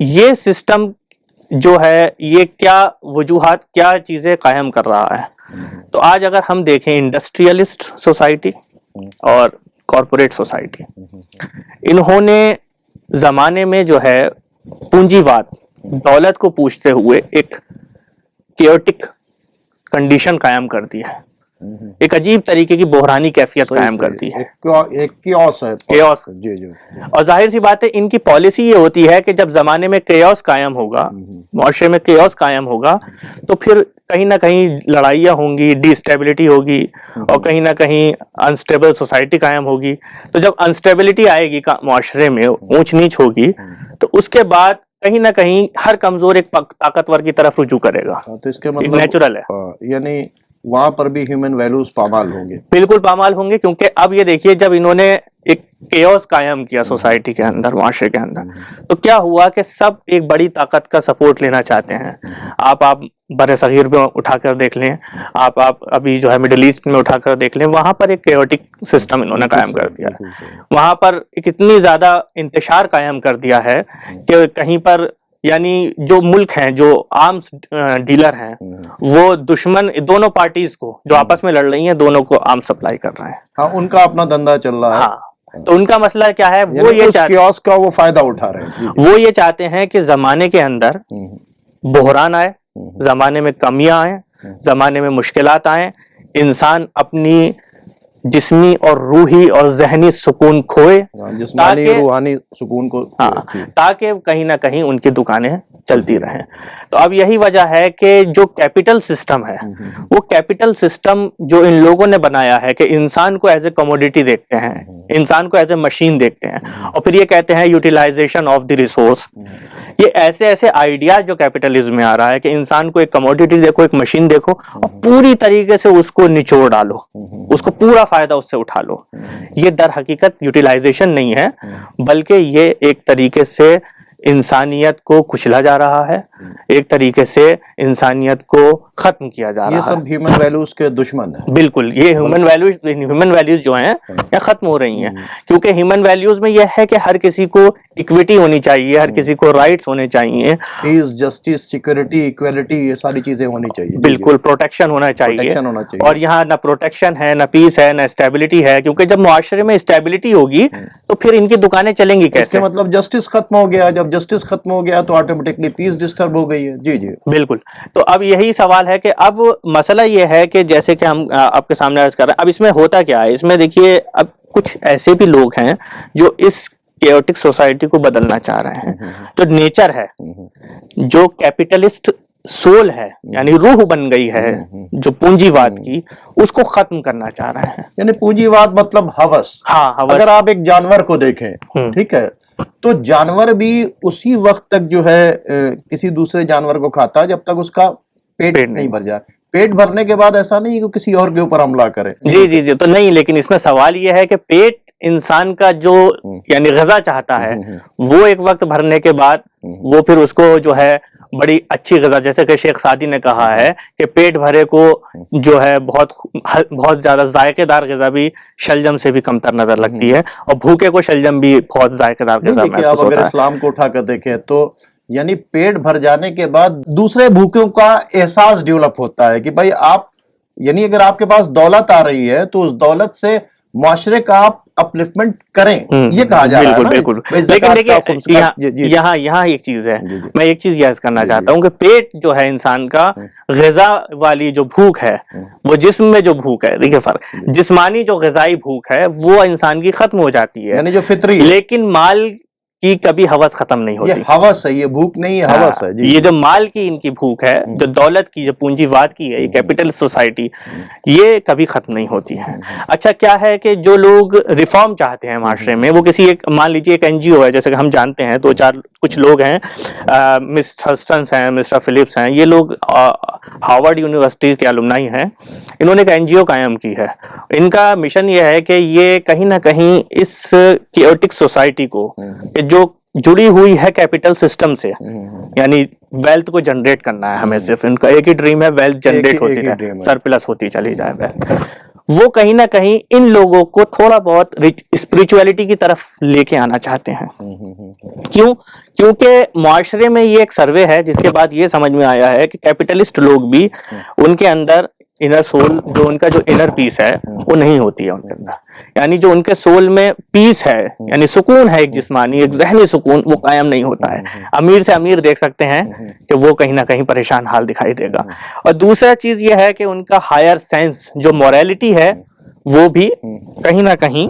یہ سسٹم جو ہے یہ کیا وجوہات کیا چیزیں قائم کر رہا ہے. تو آج اگر ہم دیکھیں انڈسٹریلسٹ سوسائٹی اور کارپوریٹ سوسائٹی, انہوں نے زمانے میں جو ہے پونجی واد دولت کو پوچھتے ہوئے ایک کیوٹک کنڈیشن قائم کر دی ہے, ایک عجیب طریقے کی بحرانی کیفیت قائم کر دی ہے, ایک کیوس ہے. کیوس. جی جی. اور ظاہر سی بات ہے ان کی پالیسی یہ ہوتی ہے کہ جب زمانے میں کیوس قائم ہوگا, معاشرے میں کیوس قائم ہوگا, تو پھر کہیں نہ کہیں لڑائیاں ہوں گی, ڈی اسٹیبلٹی ہوگی, اور کہیں نہ کہیں انسٹیبل سوسائٹی قائم ہوگی. تو جب انسٹیبلٹی آئے گی معاشرے میں, اونچ نیچ ہوگی, تو اس کے بعد کہیں نہ کہیں ہر کمزور ایک طاقتور کی طرف رجوع کرے گا. تو اس کے مطلب نیچرل ہے, یعنی وہاں پر بھی ہیومن ویلیوز پامال ہوں گے. بالکل پامال ہوں گے, کیونکہ اب یہ دیکھیے جب انہوں نے ایک کیوس قائم کیا سوسائٹی کے اندر, معاشرے کے اندر, تو کیا ہوا کہ سب ایک بڑی طاقت کا سپورٹ لینا چاہتے ہیں. آپ بر صغیر میں اٹھا کر دیکھ لیں, آپ ابھی جو ہے مڈل ایسٹ میں اٹھا کر دیکھ لیں, وہاں پر ایک کیوٹک سسٹم انہوں نے قائم کر دیا ہے. وہاں پر ایک اتنی زیادہ انتشار قائم کر دیا ہے کہ کہیں پر یعنی جو ملک ہیں, جو آرمز ڈیلر ہیں, وہ دشمن دونوں پارٹیز کو جو آپس میں لڑ رہی ہیں, دونوں کو آرم سپلائی کر رہے ہیں. ہاں, ان کا اپنا دھندا چل رہا ہے. ہاں, تو ان کا مسئلہ کیا ہے, وہ یہ کیوس کا وہ فائدہ اٹھا رہے ہیں. وہ یہ چاہتے ہیں کہ زمانے کے اندر بحران آئے, زمانے میں کمیاں آئیں, زمانے میں مشکلات آئیں, انسان اپنی جسمی اور روحی اور ذہنی سکون کھوئے, جسمانی روحانی سکون کو, تاکہ کہیں نہ کہیں ان کی دکانیں چلتی رہیں. تو اب یہی وجہ ہے کہ جو کیپٹل سسٹم ہے, وہ کیپٹل سسٹم جو ان لوگوں نے بنایا ہے کہ انسان کو ایز اے کموڈیٹی دیکھتے ہیں, انسان کو ایز اے مشین دیکھتے ہیں, اور پھر یہ کہتے ہیں یوٹیلائزیشن آف دی ریسورس. یہ ایسے آئیڈیاز جو کیپٹلزم میں آ رہا ہے کہ انسان کو ایک کموڈیٹی دیکھو, ایک مشین دیکھو, اور پوری طریقے سے اس کو نچوڑ ڈالو, اس کو پورا فائدہ اس سے اٹھا لو. یہ در حقیقت یوٹیلائزیشن نہیں ہے, بلکہ یہ ایک طریقے سے انسانیت کو کچلا جا رہا ہے, ایک طریقے سے انسانیت کو ختم کیا جا رہا ہے. یہ سب ہیومن ویلیوز کے دشمن ہیں. بالکل, یہ ہیومن ویلیوز جو ہیں یہ ختم ہو رہی ہیں, کیونکہ ہیومن ویلیوز میں یہ ہے کہ ہر کسی کو ایکویٹی ہونی چاہیے, ہر کسی کو رائٹس ہونے چاہیے, پیس, جسٹس, سیکورٹی, ایکویلٹی, یہ ساری چیزیں ہونی چاہیے. بالکل, پروٹیکشن ہونا چاہیے. اور یہاں نہ پروٹیکشن ہے, نہ پیس ہے, نہ اسٹیبلٹی ہے, کیونکہ جب معاشرے میں اسٹیبلٹی ہوگی تو پھر ان کی دکانیں چلیں گی کیسے؟ مطلب جسٹس ختم ہو گیا, جب جسٹس ختم ہو گیا تو آٹومیٹکلی پیس ڈسٹرب ہو گئی ہے. جی جی بالکل. تو اب یہی سوال ہے کہ اب مسئلہ یہ ہے کہ جیسے کہ ہم آپ کے سامنے عرض کر رہے ہیں, اب اس میں ہوتا کیا ہے, اس میں دیکھیے اب کچھ ایسے بھی لوگ ہیں جو اس کیوٹک سوسائٹی کو بدلنا چاہ رہے ہیں. جو نیچر ہے, جو کیپٹلسٹ سول ہے, یعنی روح بن گئی ہے جو پونجی واد کی, اس کو ختم کرنا چاہ رہے ہیں. یعنی پونجی واد مطلب ہوس. ہاں, اگر آپ ایک جانور کو دیکھیں, ٹھیک ہے, تو جانور بھی اسی وقت تک جو ہے کسی دوسرے جانور کو کھاتا ہے جب تک اس کا پیٹ نہیں بھر جائے. پیٹ بھرنے کے بعد ایسا نہیں کہ کسی اور کے اوپر حملہ کرے. جی جی جی, تو نہیں, لیکن اس میں سوال یہ ہے کہ پیٹ انسان کا جو یعنی غذا چاہتا ہے, وہ ایک وقت بھرنے کے بعد وہ پھر اس کو جو ہے بڑی اچھی غذا, جیسے کہ شیخ سعدی نے کہا ہے کہ پیٹ بھرے کو جو ہے بہت زیادہ ذائقے دار غذا بھی شلجم سے بھی کمتر نظر لگتی ہے, اور بھوکے کو شلجم بھی بہت ذائقے دار غذا محسوس ہوتا ہے. اگر اسلام کو اٹھا کر دیکھیں تو یعنی پیٹ بھر جانے کے بعد دوسرے بھوکوں کا احساس ڈیولپ ہوتا ہے کہ بھائی آپ, یعنی اگر آپ کے پاس دولت آ رہی ہے تو اس دولت سے معاشرے کا آپ اپلفٹمنٹ کریں, یہ کہا جا رہا ہے. بالکل. لیکن دیکھیے یہاں ایک چیز ہے, میں ایک چیز یاد کرنا چاہتا ہوں کہ پیٹ جو ہے انسان کا, غذا والی جو بھوک ہے, وہ جسم میں جو بھوک ہے, دیکھیے فرق, جسمانی جو غذائی بھوک ہے وہ انسان کی ختم ہو جاتی ہے, یعنی جو فطری, لیکن مال کی کبھی ہوس ختم نہیں ہوتی. یہ ہوس ہے, یہ بھوک نہیں ہے, ہوس ہے. یہ جو مال کی ان کی بھوک ہے, جو دولت کی, جو پونجی واد کی ہے, یہ کیپٹل سوسائٹی, یہ کبھی ختم نہیں ہوتی ہے. اچھا, کیا ہے کہ جو لوگ ریفارم چاہتے ہیں معاشرے میں, وہ کسی ایک, مان لیجیے ایک این جی او ہے, جیسے کہ ہم جانتے ہیں دو چار کچھ لوگ ہیں, مسٹر ہسٹنس ہیں, مسٹر فلپس ہیں, یہ لوگ ہارورڈ یونیورسٹی کے الومنائی ہیں. انہوں نے ایک این جی او قائم کی ہے. ان کا مشن یہ ہے کہ یہ کہیں نہ کہیں اس کیوٹک سوسائٹی کو جو جڑی ہوئی ہے کیپٹل سسٹم سے, یعنی ویلتھ کو جنریٹ کرنا ہے ہمیں, صرف ان کا ایک ہی ڈریم ہے, ویلتھ جنریٹ ہوتی رہے, سرپلس ہوتی چلی جائے ویلتھ, وہ کہیں نہ کہیں ان لوگوں کو تھوڑا بہت اسپریچولیٹی کی طرف لے کے آنا چاہتے ہیں. کیوں؟ کیونکہ معاشرے میں یہ ایک سروے ہے جس کے بعد یہ سمجھ میں آیا ہے کہ کیپٹلسٹ لوگ بھی ان کے اندر انر سول، جو ان کا جو انر پیس ہے وہ نہیں ہوتی ہے ان کے اندر. یعنی جو ان کے سول میں پیس ہے، یعنی سکون ہے، ایک جسمانی ایک ذہنی سکون، وہ قائم نہیں ہوتا ہے. امیر سے امیر دیکھ سکتے ہیں کہ وہ کہیں نہ کہیں پریشان حال دکھائی دے گا. اور دوسرا چیز یہ ہے کہ ان کا ہائر سینس جو موریلٹی ہے وہ بھی کہیں نہ کہیں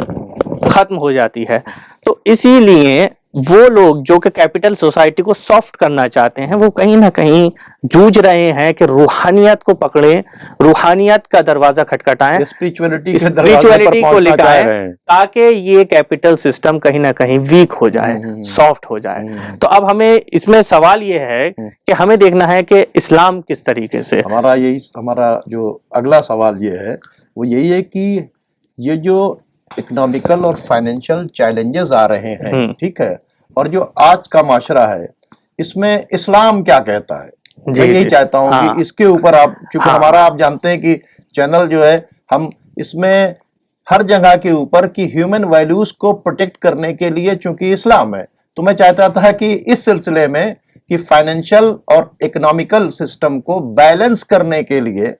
ختم ہو جاتی ہے. تو اسی لیے وہ لوگ جو کہ کیپٹل سوسائٹی کو سافٹ کرنا چاہتے ہیں وہ کہیں نہ کہیں جوجھ رہے ہیں کہ روحانیت کو پکڑیں، روحانیت کا دروازہ کھٹکھٹائیں، اسپریچولیٹی کو لکھائیں، تاکہ یہ کیپٹل سسٹم کہیں نہ کہیں ویک ہو جائے، سافٹ ہو جائے. تو اب ہمیں اس میں سوال یہ ہے کہ ہمیں دیکھنا ہے کہ اسلام کس طریقے سے. ہمارا جو اگلا سوال یہ ہے وہ یہی ہے کہ یہ جو اکنامیکل اور فائنینشیل چیلنجز آ رہے ہیں، ٹھیک ہے، اور جو آج کا معاشرہ ہے اس میں اسلام کیا کہتا ہے. میں یہی چاہتا ہوں کہ اس کے اوپر آپ، چونکہ ہمارا آپ جانتے ہیں کہ چینل جو ہے ہم اس میں ہر جگہ کے اوپر کی ہیومن ویلیوز کو پروٹیکٹ کرنے کے لیے، چونکہ اسلام ہے، تو میں چاہتا تھا کہ اس سلسلے میں کہ فائنینشیل اور اکنامیکل سسٹم کو بیلنس کرنے کے لیے،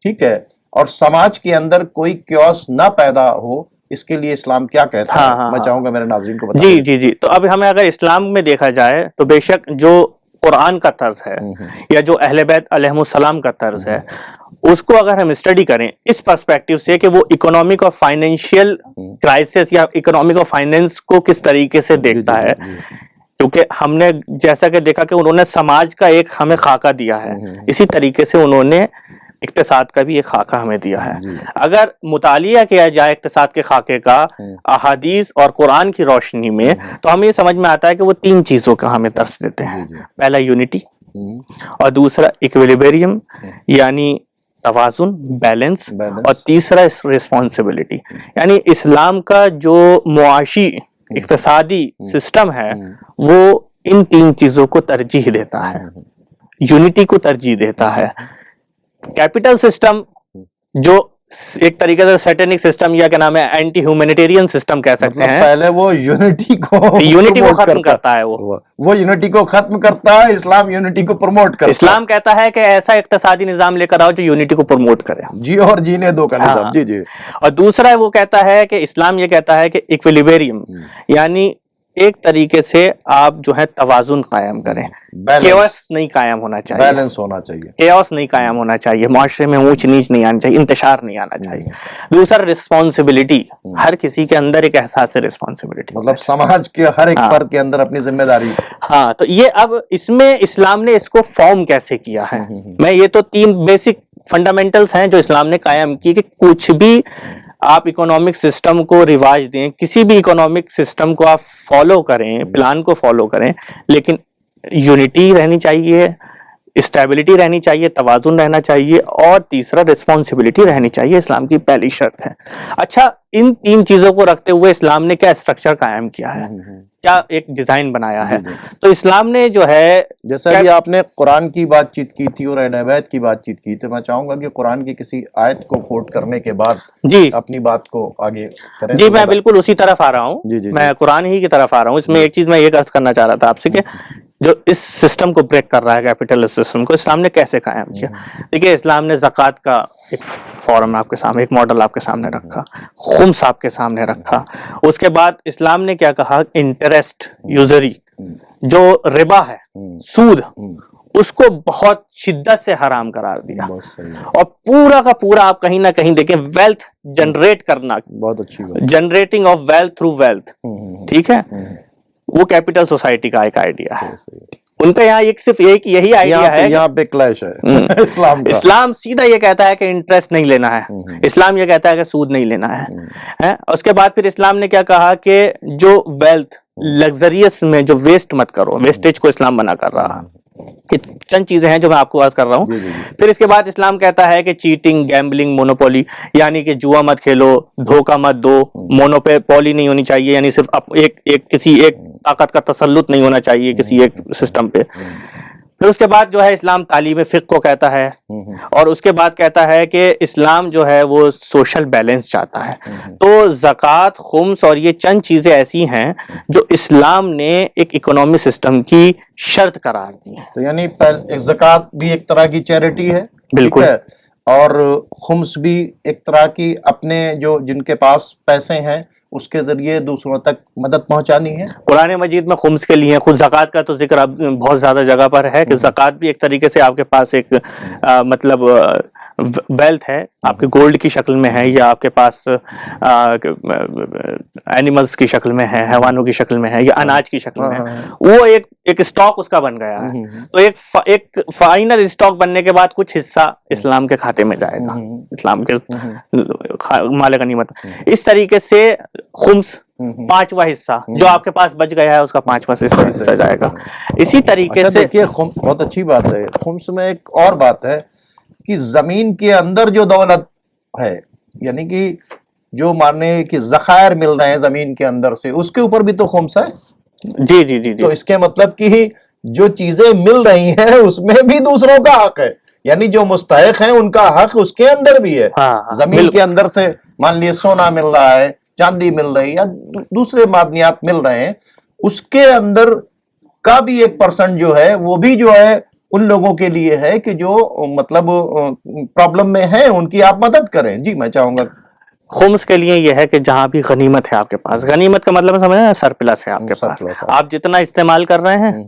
ٹھیک ہے، اور سماج کے اندر کوئی کیوس نہ پیدا ہو، اس کے لیے اسلام کیا کہتا ہے. میں چاہوں گا میرے ناظرین کو بتائیں. جی تو اب ہمیں اگر اسلام میں دیکھا جائے تو بے شک جو قرآن کا طرز ہے یا جو اہل بیت علیہم السلام کا طرز ہے، اس کو اگر ہم اسٹڈی کریں اس پرسپیکٹیو سے کہ وہ اکنامک اور فائنینشیل کرائسس یا اکنامک اور فائنینس کو کس طریقے سے دیکھتا ہے، کیونکہ ہم نے جیسا کہ دیکھا کہ انہوں نے سماج کا ایک ہمیں خاکہ دیا ہے، اسی طریقے سے انہوں نے اقتصاد کا بھی ایک خاکہ ہمیں دیا ہے. اگر مطالعہ کیا جائے اقتصاد کے خاکے کا احادیث اور قرآن کی روشنی میں، تو ہمیں یہ سمجھ میں آتا ہے کہ وہ تین چیزوں کا ہمیں درس دیتے ہیں. پہلا یونٹی، اور دوسرا ایکویلیبریم یعنی توازن، بیلنس، اور تیسرا ریسپانسبلٹی. یعنی اسلام کا جو معاشی اقتصادی سسٹم ہے وہ ان تین چیزوں کو ترجیح دیتا ہے، یونٹی کو ترجیح دیتا ہے. کیپٹل سسٹم جو ایک طریقے سے سیٹنک سسٹم یا کیا نام ہے اینٹی ہیومینیٹیرین سسٹم کہہ سکتے ہیں، پہلے وہ یونٹی کو ختم کرتا ہے، وہ یونٹی کو ختم کرتا ہے. اسلام یونٹی کو پروموٹ کرتا ہے. اسلام کہتا ہے کہ ایسا اقتصادی نظام لے کر آؤ جو یونٹی کو پروموٹ کرے، جی، اور جینے دو کا نظام. جی. اور دوسرا وہ کہتا ہے کہ اسلام یہ کہتا ہے کہ ایکویلیبریم یعنی ایک طریقے سے آپ جو ہے توازن قائم کریں، کیوس نہیں قائم ہونا چاہیے، بیلنس ہونا چاہیے، کیوس نہیں قائم ہونا چاہیے، معاشرے میں اونچ نیچ نہیں آنا چاہیے، انتشار نہیں آنا چاہیے. دوسرا رسپانسبلٹی، ہر کسی کے اندر ایک احساس ہے رسپانسبلٹی، مطلب سماج کے ہر ایک فرد کے اندر اپنی ذمہ داری. تو یہ اب اس میں اسلام نے اس کو فارم کیسے کیا ہے. میں یہ تو تین بیسک فنڈامنٹلز ہیں جو اسلام نے قائم کی کہ کچھ بھی آپ اکنامک سسٹم کو رواج دیں، کسی بھی اکنامک سسٹم کو آپ فالو کریں، پلان کو فالو کریں، لیکن یونٹی رہنی چاہیے، اسٹیبلٹی رہنی چاہیے، توازن رہنا چاہیے، اور تیسرا ریسپانسبلٹی رہنی چاہیے. اسلام کی پہلی شرط ہے. اچھا، ان تین چیزوں کو رکھتے ہوئے اسلام نے کیا اسٹرکچر قائم کیا ہے، کیا ایک ڈیزائن بنایا ہے. تو اسلام نے جو ہے، جیسا کہ آپ نے قرآن کی بات چیت کی تھی اور اہل بیت کی بات چیت کی تھی، میں چاہوں گا کہ قرآن کی کسی آیت کو کوٹ کرنے کے بعد اپنی بات کو آگے کریں. جی، میں بالکل اسی طرف آ رہا ہوں، میں قرآن ہی کی طرف آ رہا ہوں. اس میں ایک چیز میں یہ عرض کرنا چاہ رہا تھا آپ سے کہ جو اس سسٹم کو بریک کر رہا ہے، کیپٹل سسٹم کو، اسلام نے کیسے قائم کیا. دیکھیے، اسلام نے زکوٰۃ کا ایک فارم آپ کے سامنے، ایک ماڈل آپ کے سامنے رکھا، خمس آپ کے سامنے رکھا. اس کے بعد اسلام نے کیا کہا، انٹرسٹ، یوزری، جو ربا ہے، سود، اس کو بہت شدت سے حرام قرار دیا. اور پورا کا پورا آپ کہیں نہ کہیں دیکھیں ویلتھ جنریٹ کرنا، بہت اچھی بات، generating of wealth through wealth, ٹھیک ہے، وہ کیپٹل سوسائٹی کا ایک آئیڈیا ہے. ان کا یہاں ایک صرف ایک یہی آئیڈیا ہے، یہاں پہ کلیش ہے اسلام کا. اسلام سیدھا یہ کہتا ہے کہ انٹرسٹ نہیں لینا ہے، اسلام یہ کہتا ہے کہ سود نہیں لینا ہے. اس کے بعد پھر اسلام نے کیا کہا کہ جو ویلتھ لگزریس میں جو ویسٹ مت کرو، ویسٹیج کو اسلام منع کر رہا. چند چیزیں ہیں جو میں آپ کو عرض کر رہا ہوں. پھر اس کے بعد اسلام کہتا ہے کہ چیٹنگ، گیمبلنگ، مونوپولی، یعنی کہ جوا مت کھیلو، دھوکہ مت دو، مونوپولی نہیں ہونی چاہیے، یعنی صرف کسی ایک طاقت کا تسلط نہیں ہونا چاہیے کسی ایک سسٹم پہ. پھر اس کے بعد جو ہے اسلام تعلیم فقہ کو کہتا ہے، اور اس کے بعد کہتا ہے کہ اسلام جو ہے وہ سوشل بیلنس چاہتا ہے. تو زکوٰۃ، خمس اور یہ چند چیزیں ایسی ہیں جو اسلام نے ایک اکنامی سسٹم کی شرط قرار دی ہیں. تو یعنی زکوٰۃ بھی ایک طرح کی چیریٹی ہے، بالکل، ٹھیک ہے، اور خمس بھی ایک طرح کی اپنے جو جن کے پاس پیسے ہیں اس کے ذریعے دوسروں تک مدد پہنچانی ہے. قرآن مجید میں خمس کے لیے خود زکوٰۃ کا تو ذکر اب بہت زیادہ جگہ پر ہے کہ زکوٰۃ بھی ایک طریقے سے آپ کے پاس ایک مطلب ویلتھ ہے، آپ کے گولڈ کی شکل میں ہے، یا آپ کے پاس اینیملز کی شکل میں ہے، حیوانوں کی شکل میں ہے، یا اناج کی شکل میں ہے. وہ ایک اسٹاک اس کا بن گیا ہے. تو ایک فائنل اسٹاک بننے کے بعد کچھ حصہ اسلام کے کھاتے میں جائے گا، اسلام کے مال غنیمت. اس طریقے سے خمس 5واں حصہ جو آپ کے پاس بچ گیا ہے اس کا 5واں حصہ جائے گا. اسی طریقے سے دیکھیے بہت اچھی بات ہے. خمس میں ایک اور بات ہے کہ زمین کے اندر جو دولت ہے، یعنی کہ جو ماننے کہ ذخائر مل رہے ہیں زمین کے اندر سے، اس کے اوپر بھی تو خمس ہے. جی جی جی جی. تو اس کے مطلب کہ جو چیزیں مل رہی ہیں اس میں بھی دوسروں کا حق ہے، یعنی جو مستحق ہیں ان کا حق اس کے اندر بھی ہے. زمین کے اندر سے مان لیے سونا مل رہا ہے، چاندی مل رہی ہے، یا دوسرے معدنیات مل رہے ہیں، اس کے اندر کا بھی 1% جو ہے وہ بھی جو ہے ان لوگوں کے لیے ہے کہ جو مطلب پرابلم میں ہیں، ان کی آپ مدد کریں. جی میں چاہوں گا. خمس کے لیے یہ ہے کہ جہاں بھی غنیمت ہے آپ کے پاس، غنیمت کا مطلب سمجھیں سرپلس ہے آپ کے پاس، آپ جتنا استعمال کر رہے ہیں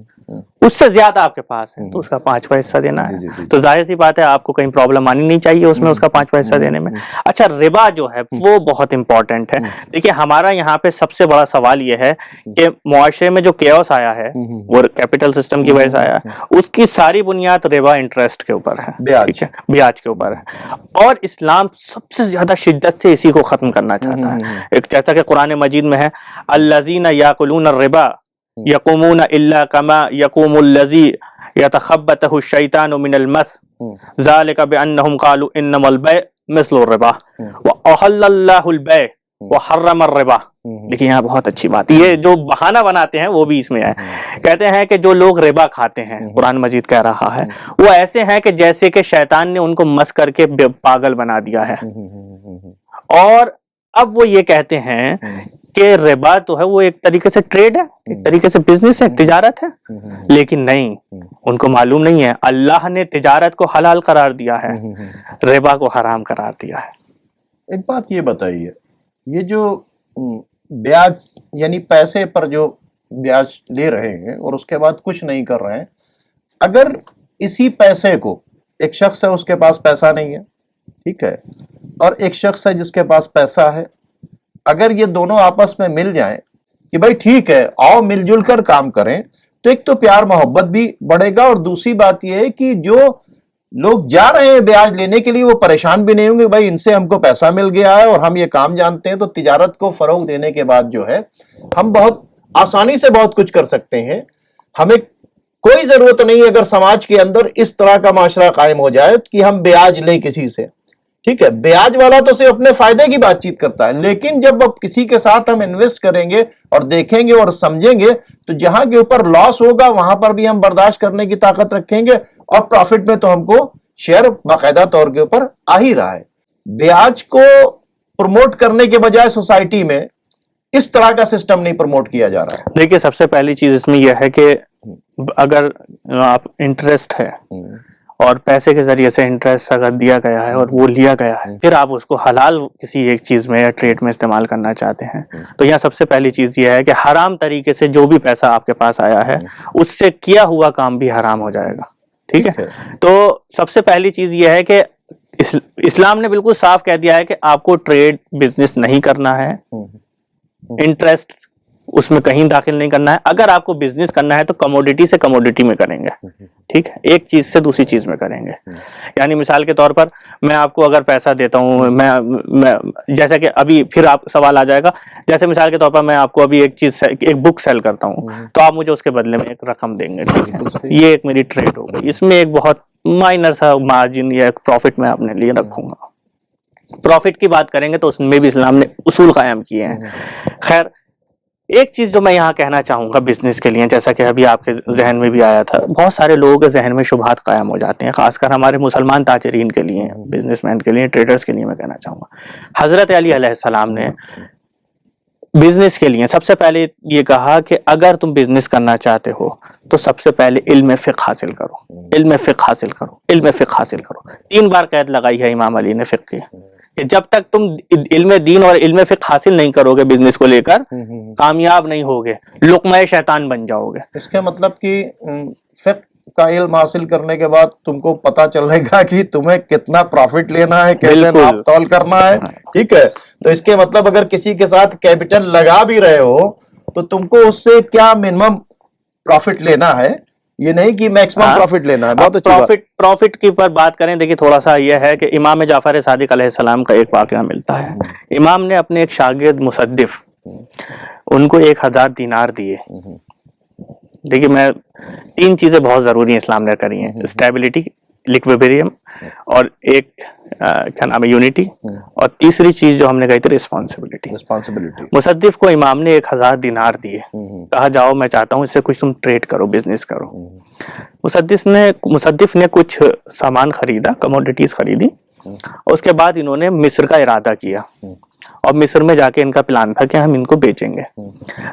اس سے زیادہ آپ کے پاس ہے تو اس کا 5واں حصہ دینا ہے. تو ظاہر سی بات ہے آپ کو کہیں پرابلم آنی نہیں چاہیے اس میں اس کا 5واں حصہ دینے میں. اچھا، ربا جو ہے وہ بہت امپورٹنٹ ہے. دیکھیے ہمارا یہاں پہ سب سے بڑا سوال یہ ہے کہ معاشرے میں جو کیوس آیا ہے وہ کیپٹل سسٹم کی وجہ سے آیا ہے، اس کی ساری بنیاد ربا انٹرسٹ کے اوپر ہے، ٹھیک ہے، بیاج کے اوپر ہے. اور اسلام سب سے زیادہ شدت سے اسی کو ختم کرنا چاہتا ہے. ایک جیسا کہ قرآن مجید میں ہے، الذین یاکلون الربا یقومون الا کما یقوم الذی یتخبطہ الشیطان من المس ذالک بانہم قالوا انما البیع مثل الربا واحل اللہ البیع وحرم الربا. لیکن یہاں بہت اچھی بات، یہ جو بہانہ بناتے ہیں وہ بھی اس میں ہے. کہتے ہیں کہ جو لوگ ربا کھاتے ہیں، قرآن مجید کہہ رہا ہے، وہ ایسے ہیں کہ جیسے کہ شیطان نے ان کو مس کر کے پاگل بنا دیا ہے. اور اب وہ یہ کہتے ہیں کہ ربا تو ہے وہ ایک طریقے سے ٹریڈ ہے، ایک طریقے سے بزنس ہے، تجارت ہے. لیکن نہیں، ان کو معلوم نہیں ہے اللہ نے تجارت کو حلال قرار دیا ہے، ربا کو حرام قرار دیا ہے. ایک بات یہ بتائیے، یہ جو بیاج یعنی پیسے پر جو بیاج لے رہے ہیں اور اس کے بعد کچھ نہیں کر رہے ہیں، اگر اسی پیسے کو ایک شخص ہے اس کے پاس پیسہ نہیں ہے، ٹھیک ہے، اور ایک شخص ہے جس کے پاس پیسہ ہے، اگر یہ دونوں آپس میں مل جائیں کہ بھائی ٹھیک ہے آؤ مل جل کر کام کریں، تو ایک تو پیار محبت بھی بڑھے گا، اور دوسری بات یہ ہے کہ جو لوگ جا رہے ہیں بیاج لینے کے لیے وہ پریشان بھی نہیں ہوں گے. بھائی ان سے ہم کو پیسہ مل گیا ہے اور ہم یہ کام جانتے ہیں. تو تجارت کو فروغ دینے کے بعد جو ہے ہم بہت آسانی سے بہت کچھ کر سکتے ہیں. ہمیں کوئی ضرورت نہیں اگر سماج کے اندر اس طرح کا معاشرہ قائم ہو جائے کہ ہم بیاج لیں کسی سے، ٹھیک ہے. بیاج والا تو صرف اپنے فائدے کی بات چیت کرتا ہے، لیکن جب اب کسی کے ساتھ ہم انویسٹ کریں گے اور دیکھیں گے اور سمجھیں گے تو جہاں کے اوپر لاس ہوگا وہاں پر بھی ہم برداشت کرنے کی طاقت رکھیں گے، اور پروفٹ میں تو ہم کو شیئر باقاعدہ طور کے اوپر آ ہی رہا ہے. بیاج کو پروموٹ کرنے کے بجائے سوسائٹی میں اس طرح کا سسٹم نہیں پروموٹ کیا جا رہا ہے. دیکھیے سب سے پہلی چیز اس میں یہ ہے کہ اگر آپ انٹرسٹ ہے اور پیسے کے ذریعے سے انٹرسٹ اگر دیا گیا ہے اور وہ لیا گیا ہے، پھر آپ اس کو حلال کسی ایک چیز میں یا ٹریڈ میں استعمال کرنا چاہتے ہیں، تو یہاں سب سے پہلی چیز یہ ہے کہ حرام طریقے سے جو بھی پیسہ آپ کے پاس آیا ہے اس سے کیا ہوا کام بھی حرام ہو جائے گا. ٹھیک ہے. تو سب سے پہلی چیز یہ ہے کہ اسلام نے بالکل صاف کہہ دیا ہے کہ آپ کو ٹریڈ بزنس نہیں کرنا ہے، انٹرسٹ اس میں کہیں داخل نہیں کرنا ہے. اگر آپ کو بزنس کرنا ہے تو کموڈیٹی سے کموڈیٹی میں کریں گے، ٹھیک ہے، ایک چیز سے دوسری چیز میں کریں گے. یعنی مثال کے طور پر میں آپ کو اگر پیسہ دیتا ہوں، میں جیسا کہ ابھی پھر آپ سوال آ جائے گا، جیسے مثال کے طور پر میں آپ کو ابھی ایک بک سیل کرتا ہوں تو آپ مجھے اس کے بدلے میں ایک رقم دیں گے، ٹھیک ہے. یہ ایک میری ٹریڈ ہو گئی، اس میں ایک بہت مائنر سا مارجن یا پروفٹ میں اپنے لیے رکھوں گا. پروفٹ کی بات کریں گے تو اس میں بھی اسلام نے اصول قائم کیے ہیں. خیر، ایک چیز جو میں یہاں کہنا چاہوں گا بزنس کے لیے، جیسا کہ ابھی آپ کے ذہن میں بھی آیا تھا، بہت سارے لوگوں کے ذہن میں شبہات قائم ہو جاتے ہیں، خاص کر ہمارے مسلمان تاجرین کے لیے، بزنس مین کے لیے، ٹریڈرز کے لیے میں کہنا چاہوں گا۔ حضرت علی علیہ السلام نے بزنس کے لیے سب سے پہلے یہ کہا کہ اگر تم بزنس کرنا چاہتے ہو تو سب سے پہلے علم فقہ حاصل کرو، علم فقہ حاصل کرو، علم فقہ حاصل کرو۔ 3 بار قید لگائی ہے امام علی نے فقہ کی، کہ جب تک تم علم دین اور علم فقہ حاصل نہیں کرو گے بزنس کو لے کر، کامیاب نہیں ہوگے، لقمہ شیطان بن جاؤ گے۔ اس کا مطلب کہ فقہ کا علم حاصل کرنے کے بعد تم کو پتا چلے گا کہ تمہیں کتنا پروفٹ لینا ہے، کیسے ناپ تول کرنا ہے، ٹھیک ہے؟ تو اس کے مطلب اگر کسی کے ساتھ کیپٹل لگا بھی رہے ہو تو تم کو اس سے کیا منیمم پروفٹ لینا ہے، یہ نہیں کہ میکسیمم پروفٹ لینا ہے۔ بہت اچھی بات۔ پروفٹ کی پر بات کریں، دیکھیے تھوڑا سا یہ ہے کہ امام جعفر صادق علیہ السلام کا ایک واقعہ ملتا ہے۔ امام نے اپنے ایک شاگرد مصدف، ان کو 1000 دینار دیے۔ دیکھیے میں 3 چیزیں بہت ضروری ہیں اسلام نے کری ہیں، اسٹیبلٹی، لیکویبریم، اور ایک کیا نام ہے یونٹی، اور تیسری چیز جو ہم نے کہی تھی رسپانسبلٹی۔ مصدف کو امام نے 1000 دینار دیے، کہا جاؤ میں چاہتا ہوں اس سے کچھ تم ٹریڈ کرو، بزنس کرو۔ مصدف نے کچھ سامان خریدا، کموڈیٹیز خریدی، اور اس کے بعد انہوں نے مصر کا ارادہ کیا، اور مصر میں جا کے ان کا پلان تھا کہ ہم ان کو بیچیں گے۔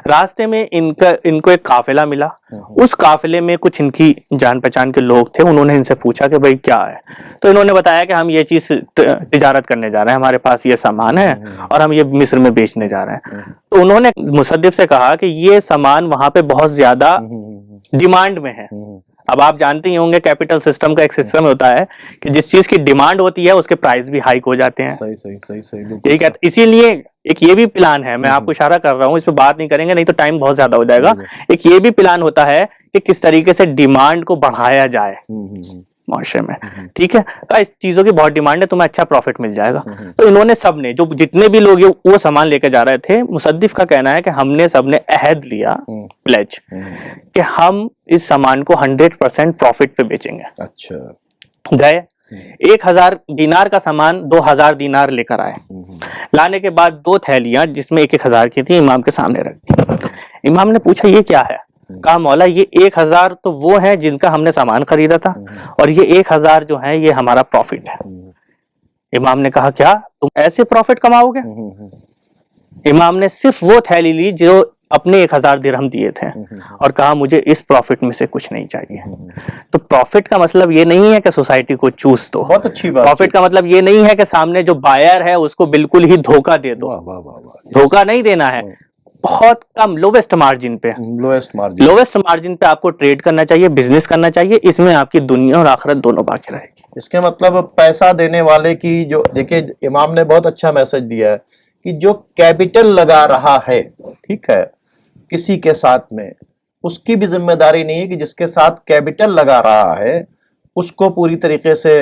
راستے میں ان کو ایک قافلہ ملا، اس قافلے میں کچھ ان کی جان پہچان کے لوگ تھے، انہوں نے ان سے پوچھا کہ بھئی کیا ہے، تو انہوں نے بتایا کہ ہم یہ چیز تجارت کرنے جا رہے ہیں، ہمارے پاس یہ سامان ہے اور ہم یہ مصر میں بیچنے جا رہے ہیں۔ تو انہوں نے مصدف سے کہا کہ یہ سامان وہاں پہ بہت زیادہ ڈیمانڈ میں ہے۔ اب آپ جانتے ہی ہوں گے کیپٹل سسٹم کا ایک سسٹم ہوتا ہے کہ جس چیز کی ڈیمانڈ ہوتی ہے اس کے پرائز بھی ہائیک ہو جاتے ہیں۔ ٹھیک ہے، اسی لیے ایک یہ بھی پلان ہے، میں آپ کو اشارہ کر رہا ہوں، اس پہ بات نہیں کریں گے نہیں تو ٹائم بہت زیادہ ہو جائے گا۔ ایک یہ بھی پلان ہوتا ہے کہ کس طریقے سے ڈیمانڈ کو بڑھایا جائے معاشرے میں، ٹھیک ہے، اس چیزوں کی بہت ڈیمانڈ ہے، تمہیں اچھا پروفٹ مل جائے گا۔ تو انہوں نے سب نے، جو جتنے بھی لوگ وہ سامان لے کے جا رہے تھے، مصدف کا کہنا ہے کہ ہم نے سب نے عہد لیا، پلیج، کہ ہم اس سامان کو 100% پروفٹ پہ بیچیں گے۔ اچھا، گئے 1000 دینار کا سامان 2000 دینار لے کر آئے، لانے کے بعد 2 تھیلیاں جس میں 1000 کی تھی امام کے سامنے رکھ دی۔ امام نے پوچھا یہ کیا ہے؟ کہا مولا یہ 1000 تو وہ ہیں جن کا ہم نے سامان خریدا تھا، اور یہ 1000 جو ہیں یہ ہمارا پروفٹ ہے۔ امام نے کہا کیا تم ایسے پروفٹ کماؤ گے؟ امام نے صرف وہ تھیلی لی جو اپنے 1000 درہم دیے تھے، اور کہا مجھے اس پروفٹ میں سے کچھ نہیں چاہیے۔ تو پروفٹ کا مطلب یہ نہیں ہے کہ سوسائٹی کو چوس دو، بہت اچھی بات۔ پروفٹ کا مطلب یہ نہیں ہے کہ سامنے جو بائر ہے اس کو بالکل ہی دھوکہ دے دو، دھوکہ نہیں دینا ہے، بہت کم لوویسٹ مارجن پہ آپ کو ٹریڈ کرنا چاہیے، بزنس کرنا چاہیے، اس میں آپ کی دنیا اور آخرت دونوں باقی رہے گی۔ اس کے مطلب پیسہ دینے والے کی جو دیکھیں امام نے بہت اچھا میسج دیا ہے کہ جو کیپٹل لگا رہا ہے، ٹھیک ہے، کسی کے ساتھ میں، اس کی بھی ذمہ داری نہیں ہے کہ جس کے ساتھ کیپٹل لگا رہا ہے اس کو پوری طریقے سے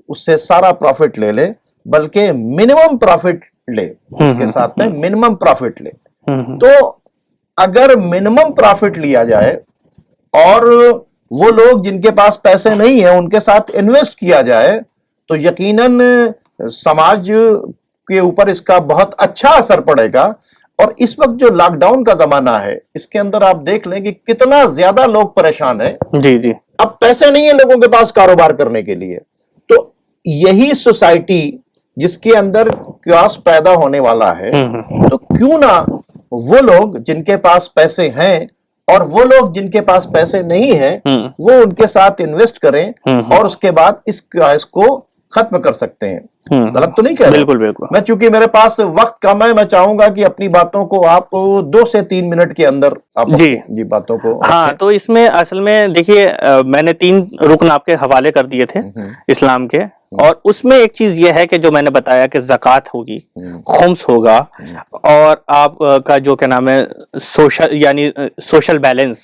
اس سے سارا پروفٹ لے لے، بلکہ منیمم پروفٹ لے، اس کے ساتھ میں منیمم پروفٹ لے۔ تو اگر منیمم پروفٹ لیا جائے اور وہ لوگ جن کے پاس پیسے نہیں ہیں ان کے ساتھ انویسٹ کیا جائے تو یقیناً سماج کے اوپر اس کا بہت اچھا اثر پڑے گا۔ اور اس وقت جو لاک ڈاؤن کا زمانہ ہے اس کے اندر آپ دیکھ لیں کہ کتنا زیادہ لوگ پریشان ہیں۔ جی اب پیسے نہیں ہیں لوگوں کے پاس کاروبار کرنے کے لیے، تو یہی سوسائٹی جس کے اندر کیوس پیدا ہونے والا ہے، تو کیوں نہ وہ لوگ جن کے پاس پیسے ہیں اور وہ لوگ جن کے پاس پیسے نہیں ہیں وہ ان کے ساتھ انویسٹ کریں اور اس کے بعد اس کیوس کو ختم کر سکتے ہیں۔ غلط تو نہیں کہہ رہا؟ بالکل۔ میں چونکہ میرے پاس وقت کم ہے، میں چاہوں گا کہ اپنی باتوں کو آپ 2 سے 3 منٹ کے اندر آپ جی باتوں کو۔ ہاں، تو اس میں اصل میں دیکھیے میں نے 3 رکن آپ کے حوالے کر دیے تھے اسلام کے، اور اس میں ایک چیز یہ ہے کہ جو میں نے بتایا کہ زکوٰۃ ہوگی، خمس ہوگا، اور آپ کا جو کیا نام ہے سوشل بیلنس،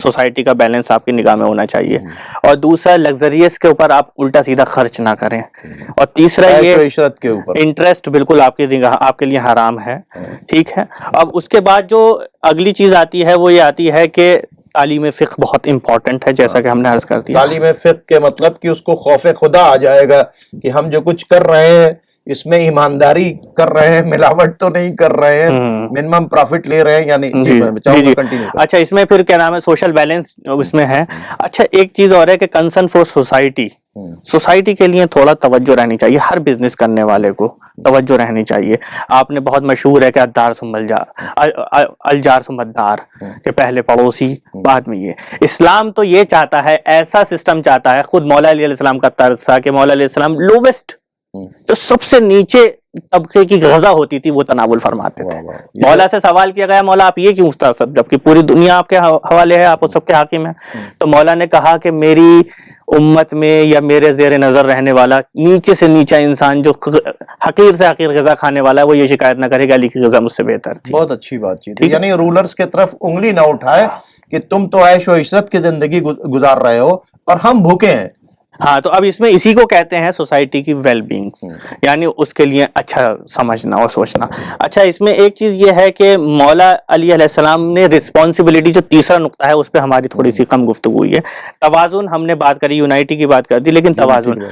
سوسائٹی کا بیلنس آپ کی نگاہ میں ہونا چاہیے، اور دوسرا لگزریس کے اوپر آپ الٹا سیدھا خرچ نہ کریں، اور تیسرا یہ عشرت کے اوپر انٹرسٹ بالکل آپ کی نگاہ آپ کے لیے حرام ہے، ٹھیک ہے۔ اب اس کے بعد جو اگلی چیز آتی ہے وہ یہ آتی ہے کہ تعلیم فقہ بہت امپورٹنٹ ہے، جیسا کہ ہم نے عرض کر دیا۔ تعلیم فقہ کے مطلب کہ اس کو خوف خدا آ جائے گا کہ ہم جو کچھ کر رہے ہیں اس میں ایمانداری کر رہے ہیں, ملاوٹ تو نہیں کر رہے ہیں, منیمم پروفٹ لے رہے ہیں, یعنی کنٹینیو. اچھا اس میں پھر کیا نام ہے, سوشل بیلنس اس میں ہے. اچھا ایک چیز اور ہے کہ کنسرن فار سوسائٹی, سوسائٹی کے لیے تھوڑا توجہ رہنی چاہیے, ہر بزنس کرنے والے کو توجہ رہنی چاہیے. آپ نے بہت مشہور ہے کہ الدار ثم الجار ثم الدار, کہ پہلے پڑوسی بعد میں یہ. اسلام تو یہ چاہتا ہے, ایسا سسٹم چاہتا ہے, خود مولا علیہ السلام کا طرز تھا کہ مولا علیہ السلام لوویسٹ, جو سب سے نیچے طبقے کی غذا ہوتی تھی وہ تناول فرماتے تھے. مولا سے سوال کیا گیا, مولا آپ یہ کیوں مستعصب, جبکہ پوری دنیا آپ کے حوالے ہے, آپ سب کے حاکم ہیں. تو مولا نے کہا کہ میری امت میں یا میرے زیر نظر رہنے والا نیچے سے نیچا انسان جو حقیر سے حقیر غذا کھانے والا ہے, وہ یہ شکایت نہ کرے کہ علی کی غذا مجھ سے بہتر تھی. بہت اچھی بات چیت ہے, یعنی رولرز کی طرف انگلی نہ اٹھائے کہ تم تو عیش و عشرت کی زندگی گزار رہے ہو اور ہم بھوکے ہیں. ہاں تو اب اس میں اسی کو کہتے ہیں سوسائٹی کی ویل بینگ, یعنی اس کے لیے اچھا سمجھنا اور سوچنا. اچھا اس میں ایک چیز یہ ہے کہ مولا علی علیہ السلام نے رسپانسبلٹی, جو تیسرا نقطہ ہے اس پہ ہماری تھوڑی سی کم گفتگو ہوئی ہے. توازن ہم نے بات کری, یونائٹی کی بات کر دی, لیکن توازن,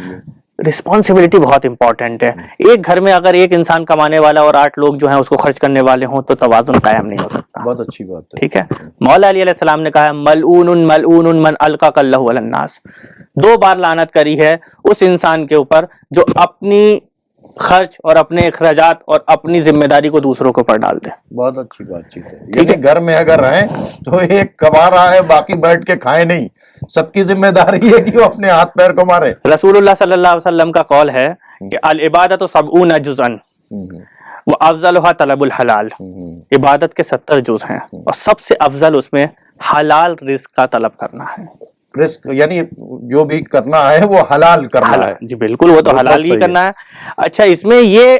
رسپانسبلٹی بہت امپورٹنٹ ہے. ایک گھر میں اگر ایک انسان کمانے والا اور 8 لوگ جو ہیں اس کو خرچ کرنے والے ہوں تو توازن قائم نہیں ہو سکتا. بہت اچھی بات ہے. ٹھیک ہے, مولا علی علیہ السلام نے کہا ملعون ملعون من القى اللہ علی الناس, 2 بار لعنت کری ہے اس انسان کے اوپر جو اپنی خرچ اور اپنے اخراجات اور اپنی ذمہ داری کو دوسروں کے اوپر ڈال دے. بہت اچھی بات چیت ہے, یعنی گھر میں اگر رہیں تو ایک کما رہا ہے, باقی بیٹھ کے کھائے نہیں, سب کی ذمہ داری ہے کہ وہ اپنے ہاتھ پیر کو مارے. رسول اللہ صلی اللہ علیہ وسلم کا قول ہے کہ العبادت 70 جزءا وافضلها طلب الحلال, عبادت کے 70 جز ہیں اور سب سے افضل اس میں حلال رزق کا طلب کرنا ہے. رزق یعنی جو بھی کرنا ہے وہ حلال کرنا ہے. جی بالکل, وہ تو حلال ہی کرنا ہے. اچھا اس میں یہ,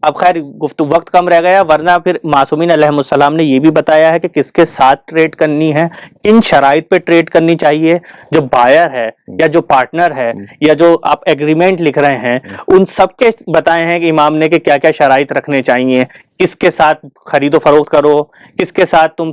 اب خیر گفتگو وقت کم رہ گیا, ورنہ پھر معصومین علیہ السلام نے یہ بھی بتایا ہے کہ کس کے ساتھ ٹریڈ کرنی ہے, کن شرائط پہ ٹریڈ کرنی چاہیے. جو بائر ہے یا جو پارٹنر ہے یا جو آپ ایگریمنٹ لکھ رہے ہیں, ان سب کے بتائے ہیں کہ امام نے کہ کیا کیا شرائط رکھنے چاہیے, کس کے ساتھ خرید و فروخت کرو, کس کے ساتھ تم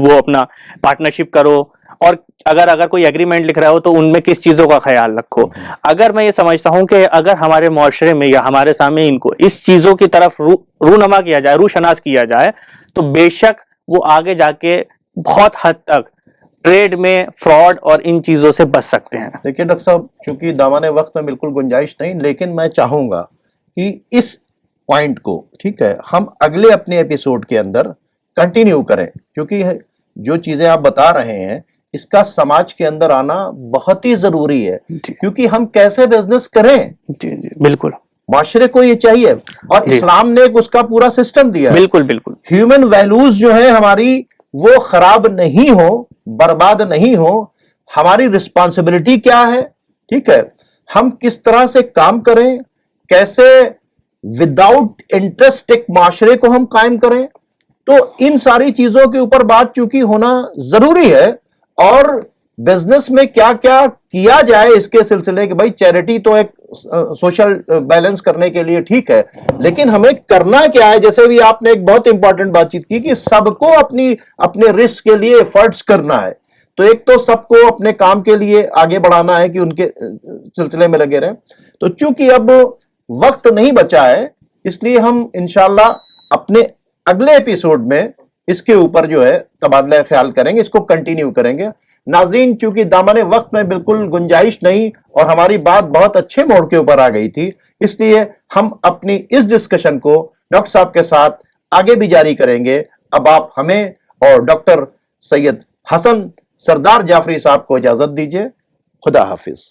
وہ اپنا پارٹنرشپ کرو, اور اگر کوئی ایگریمنٹ لکھ رہا ہو تو ان میں کس چیزوں کا خیال رکھو. اگر میں یہ سمجھتا ہوں کہ اگر ہمارے معاشرے میں یا ہمارے سامنے ان کو اس چیزوں کی طرف رونما کیا جائے, روشناس کیا جائے, تو بے شک وہ آگے جا کے بہت حد تک ٹریڈ میں فراڈ اور ان چیزوں سے بچ سکتے ہیں. دیکھیے ڈاکٹر صاحب, چونکہ دامان وقت میں بالکل گنجائش نہیں, لیکن میں چاہوں گا کہ اس پوائنٹ کو, ٹھیک ہے, ہم اگلے اپنے ایپیسوڈ کے اندر کنٹینیو کریں, کیونکہ جو چیزیں آپ بتا رہے ہیں اس کا سماج کے اندر آنا بہت ہی ضروری ہے, کیونکہ ہم کیسے بزنس کریں. جی جی بالکل, معاشرے کو یہ چاہیے, اور اسلام نے اس کا پورا سسٹم دیا ہے. بالکل بالکل, ہیومن ویلیوز جو ہے ہماری وہ خراب نہیں ہو, برباد نہیں ہو. ہماری رسپانسبلٹی کیا ہے, ٹھیک ہے, ہم کس طرح سے کام کریں, کیسے وداؤٹ انٹرسٹ ایک معاشرے کو ہم قائم کریں. تو ان ساری چیزوں کے اوپر بات چونکہ ہونا ضروری ہے, اور بزنس میں کیا کیا کیا جائے اس کے سلسلے کہ بھائی چیریٹی تو ایک سوشل بیلنس کرنے کے لیے ٹھیک ہے, لیکن ہمیں کرنا کیا ہے. جیسے بھی آپ نے ایک بہت امپورٹنٹ بات چیت کی کہ سب کو اپنے رسک کے لیے ایفرٹس کرنا ہے. تو ایک تو سب کو اپنے کام کے لیے آگے بڑھانا ہے کہ ان کے سلسلے میں لگے رہیں. تو چونکہ اب وقت نہیں بچا ہے, اس لیے ہم انشاءاللہ اپنے اگلے ایپیسوڈ میں اس کے اوپر جو ہے تبادلہ خیال کریں گے, اس کو کنٹینیو کریں گے. ناظرین, چونکہ دامن وقت میں بالکل گنجائش نہیں اور ہماری بات بہت اچھے موڑ کے اوپر آ گئی تھی, اس لیے ہم اپنی اس ڈسکشن کو ڈاکٹر صاحب کے ساتھ آگے بھی جاری کریں گے. اب آپ ہمیں اور ڈاکٹر سید حسن سردار جعفری صاحب کو اجازت دیجیے. خدا حافظ.